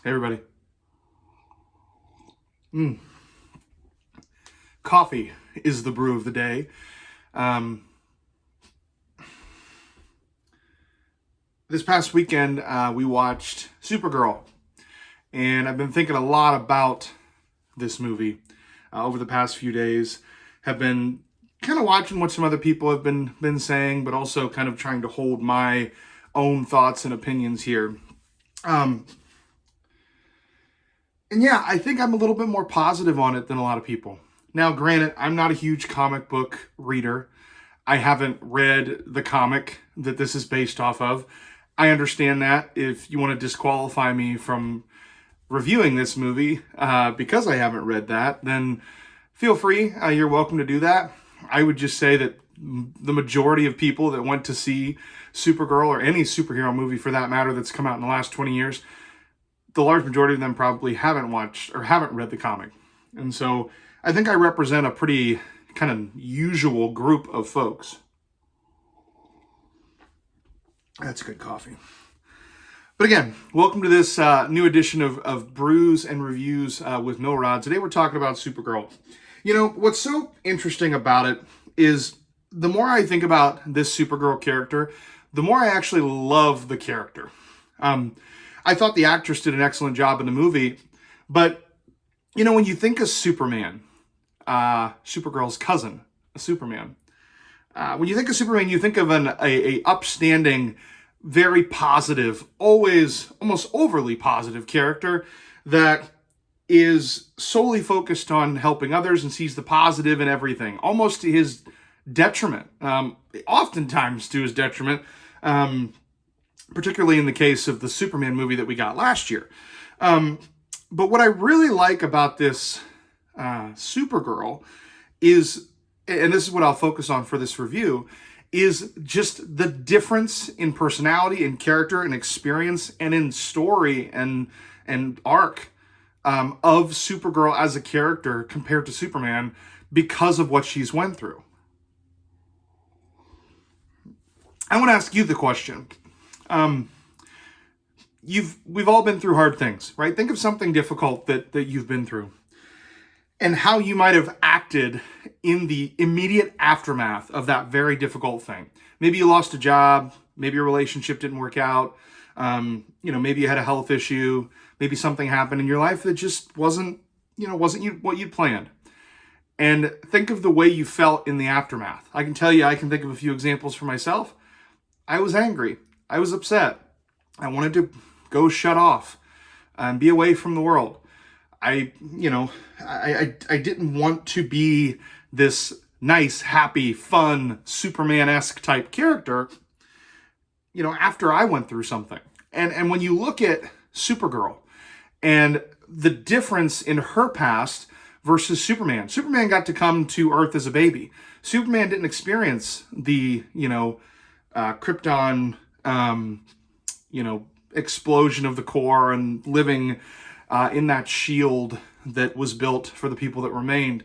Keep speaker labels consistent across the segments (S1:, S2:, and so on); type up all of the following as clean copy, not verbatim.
S1: Hey, everybody. Coffee is the brew of the day. This past weekend, we watched Supergirl, and I've been thinking a lot about this movie over the past few days. Have been kind of watching what some other people have been saying, but also kind of trying to hold my own thoughts and opinions here. And yeah, I think I'm a little bit more positive on it than a lot of people. Now, granted, I'm not a huge comic book reader. I haven't read the comic that this is based off of. I understand that. If you want to disqualify me from reviewing this movie because I haven't read that, then feel free. You're welcome to do that. I would just say that the majority of people that went to see Supergirl, or any superhero movie for that matter that's come out in the last 20 years, the large majority of them probably haven't watched or haven't read the comic. And so I think I represent a pretty kind of usual group of folks. That's good coffee. But again, welcome to this new edition of Brews and Reviews with Millrod. Today we're talking about Supergirl. You know, what's so interesting about it is the more I think about this Supergirl character, the more I actually love the character. I thought the actress did an excellent job in the movie, but, you know, when you think of Superman, Supergirl's cousin, Superman, when you think of Superman, you think of a upstanding, very positive, always almost overly positive character that is solely focused on helping others and sees the positive in everything, almost to his detriment, oftentimes to his detriment, particularly in the case of the Superman movie that we got last year. But what I really like about this Supergirl is, and this is what I'll focus on for this review, is just the difference in personality and character and experience and in story and arc of Supergirl as a character compared to Superman because of what she's went through. I want to ask you the question. We've all been through hard things, right? Think of something difficult that you've been through and how you might have acted in the immediate aftermath of that very difficult thing. Maybe you lost a job, maybe your relationship didn't work out, maybe you had a health issue, maybe something happened in your life that just wasn't what you'd planned. And think of the way you felt in the aftermath. I can tell you, I can think of a few examples for myself. I was angry. I was upset. I wanted to go shut off and be away from the world. I didn't want to be this nice, happy, fun, Superman-esque type character, after I went through something. And when you look at Supergirl and the difference in her past versus Superman. Superman got to come to Earth as a baby. Superman didn't experience the, Krypton, explosion of the core and living in that shield that was built for the people that remained.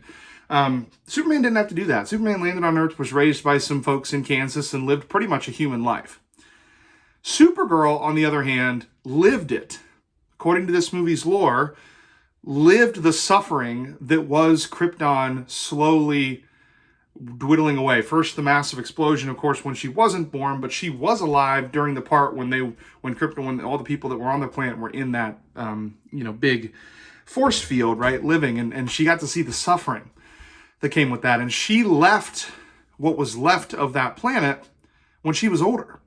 S1: Superman didn't have to do that. Superman landed on Earth, was raised by some folks in Kansas, and lived pretty much a human life. Supergirl, on the other hand, lived it. According to this movie's lore, lived the suffering that was Krypton slowly dwindling away. First, the massive explosion, of course, when she wasn't born, but she was alive during the part when all the people that were on the planet were in that, big force field, right, living, and she got to see the suffering that came with that. And she left what was left of that planet when she was older.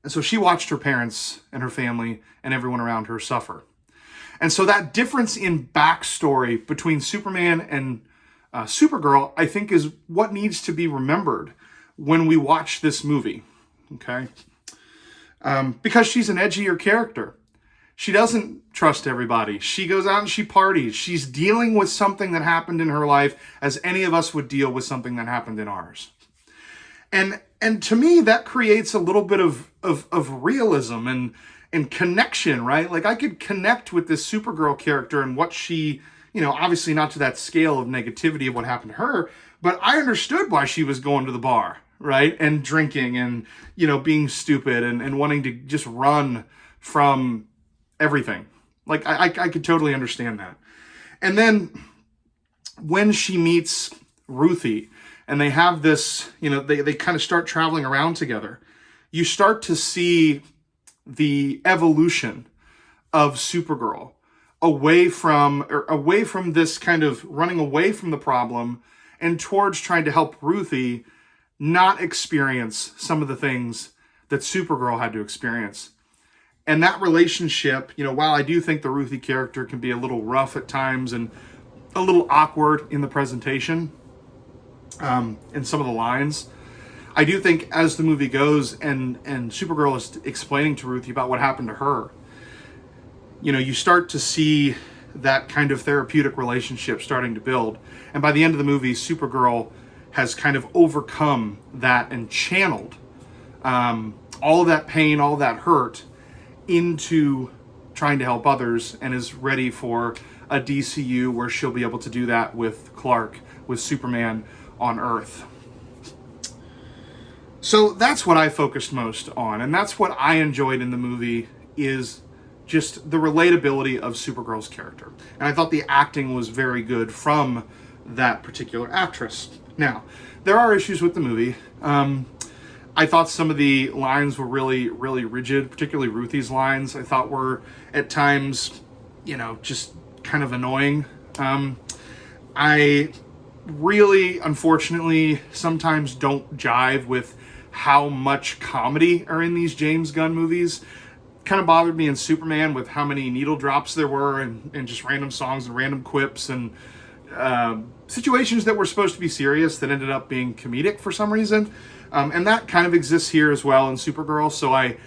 S1: And so she watched her parents and her family and everyone around her suffer. And so that difference in backstory between Superman and Supergirl, I think, is what needs to be remembered when we watch this movie, okay? Because she's an edgier character. She doesn't trust everybody. She goes out and she parties. She's dealing with something that happened in her life as any of us would deal with something that happened in ours. And to me, that creates a little bit of realism and connection, right? Like, I could connect with this Supergirl character and what she, obviously not to that scale of negativity of what happened to her, but I understood why she was going to the bar, right? And drinking and, being stupid and wanting to just run from everything. Like, I could totally understand that. And then when she meets Ruthie and they have this, they kind of start traveling around together, you start to see the evolution of Supergirl away from this kind of running away from the problem and towards trying to help Ruthie not experience some of the things that Supergirl had to experience. And that relationship, while I do think the Ruthie character can be a little rough at times and a little awkward in the presentation, in some of the lines, I do think as the movie goes and Supergirl is explaining to Ruthie about what happened to her, you start to see that kind of therapeutic relationship starting to build. And by the end of the movie, Supergirl has kind of overcome that and channeled all of that pain, all of that hurt into trying to help others, and is ready for a DCU where she'll be able to do that with Clark, with Superman on Earth. So that's what I focused most on, and that's what I enjoyed in the movie, is just the relatability of Supergirl's character. And I thought the acting was very good from that particular actress. Now, there are issues with the movie. I thought some of the lines were really, really rigid, particularly Ruthie's lines. I thought were, at times, just kind of annoying. I really, unfortunately, sometimes don't jive with how much comedy are in these James Gunn movies. Kind of bothered me in Superman with how many needle drops there were and just random songs and random quips and situations that were supposed to be serious that ended up being comedic for some reason. And that kind of exists here as well in Supergirl. So I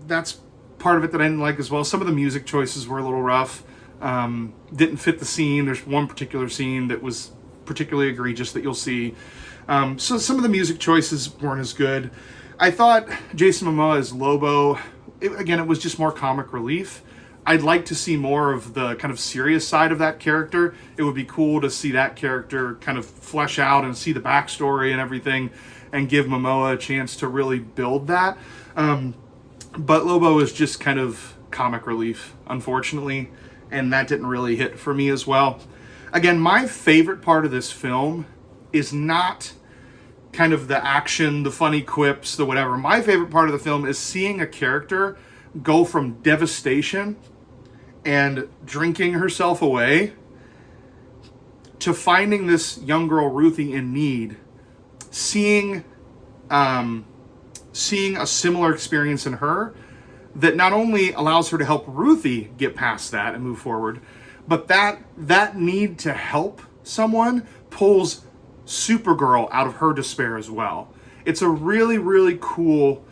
S1: that's part of it that I didn't like as well. Some of the music choices were a little rough. Didn't fit the scene. There's one particular scene that was particularly egregious that you'll see. So some of the music choices weren't as good. I thought Jason Momoa as Lobo, it was just more comic relief. I'd like to see more of the kind of serious side of that character. It would be cool to see that character kind of flesh out and see the backstory and everything, and give Momoa a chance to really build that. But Lobo is just kind of comic relief, unfortunately, and that didn't really hit for me as well. Again, my favorite part of this film is not kind of the action, the funny quips, the whatever. My favorite part of the film is seeing a character go from devastation and drinking herself away to finding this young girl, Ruthie, in need, seeing a similar experience in her that not only allows her to help Ruthie get past that and move forward, but that need to help someone pulls Supergirl out of her despair as well. It's a really, really cool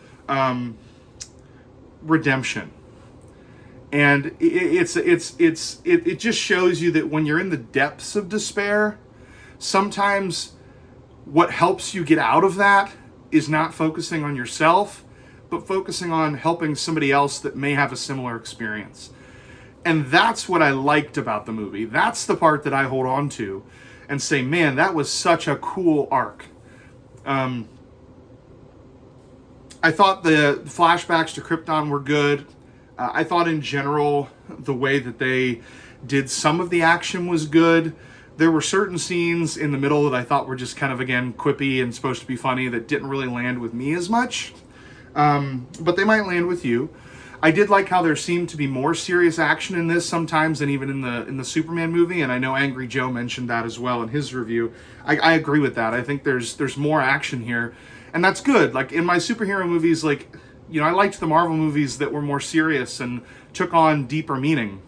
S1: redemption. And it just shows you that when you're in the depths of despair, sometimes what helps you get out of that is not focusing on yourself, but focusing on helping somebody else that may have a similar experience. And that's what I liked about the movie. That's the part that I hold on to and say, man, that was such a cool arc. I thought the flashbacks to Krypton were good. I thought in general, the way that they did some of the action was good. There were certain scenes in the middle that I thought were just kind of, again, quippy and supposed to be funny that didn't really land with me as much. But they might land with you. I did like how there seemed to be more serious action in this sometimes than even in the Superman movie, and I know Angry Joe mentioned that as well in his review. I agree with that. I think there's more action here, and that's good. Like in my superhero movies, I liked the Marvel movies that were more serious and took on deeper meaning,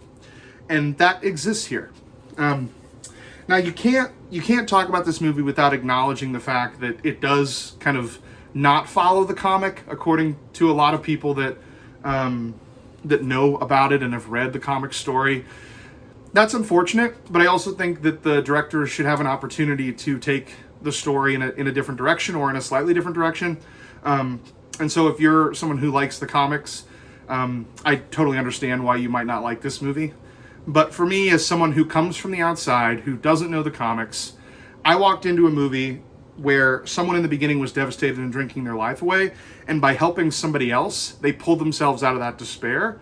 S1: and that exists here. Now you can't talk about this movie without acknowledging the fact that it does kind of not follow the comic, according to a lot of people that know about it and have read the comic story. That's unfortunate, but I also think that the directors should have an opportunity to take the story in a different direction, or in a slightly different direction. And so if you're someone who likes the comics, I totally understand why you might not like this movie. But for me, as someone who comes from the outside, who doesn't know the comics, I walked into a movie where someone in the beginning was devastated and drinking their life away, and by helping somebody else, they pulled themselves out of that despair.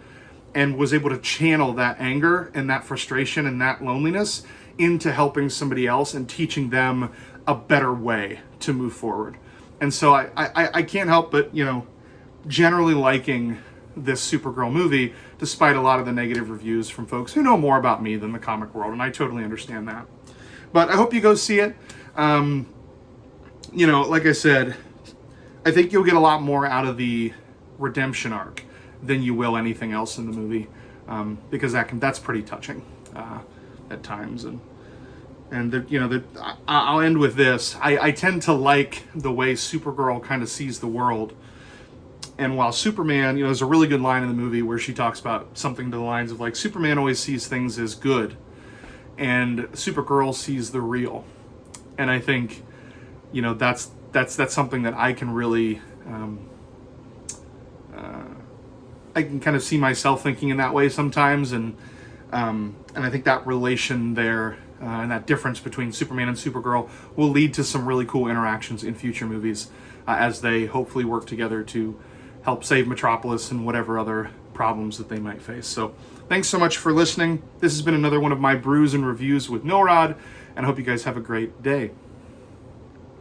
S1: and was able to channel that anger and that frustration and that loneliness into helping somebody else and teaching them a better way to move forward. And so I can't help but, generally liking this Supergirl movie, despite a lot of the negative reviews from folks who know more about me than the comic world, and I totally understand that. But I hope you go see it. Like I said, I think you'll get a lot more out of the redemption arc than you will anything else in the movie, because that's pretty touching at times. I'll end with this. I tend to like the way Supergirl kind of sees the world. And while Superman, there's a really good line in the movie where she talks about something to the lines of like, Superman always sees things as good, and Supergirl sees the real. And I think, that's something that I can really, I can kind of see myself thinking in that way sometimes, and I think that relation there and that difference between Superman and Supergirl will lead to some really cool interactions in future movies as they hopefully work together to help save Metropolis and whatever other problems that they might face. So thanks so much for listening. This has been another one of my brews and reviews with Millrod, and I hope you guys have a great day.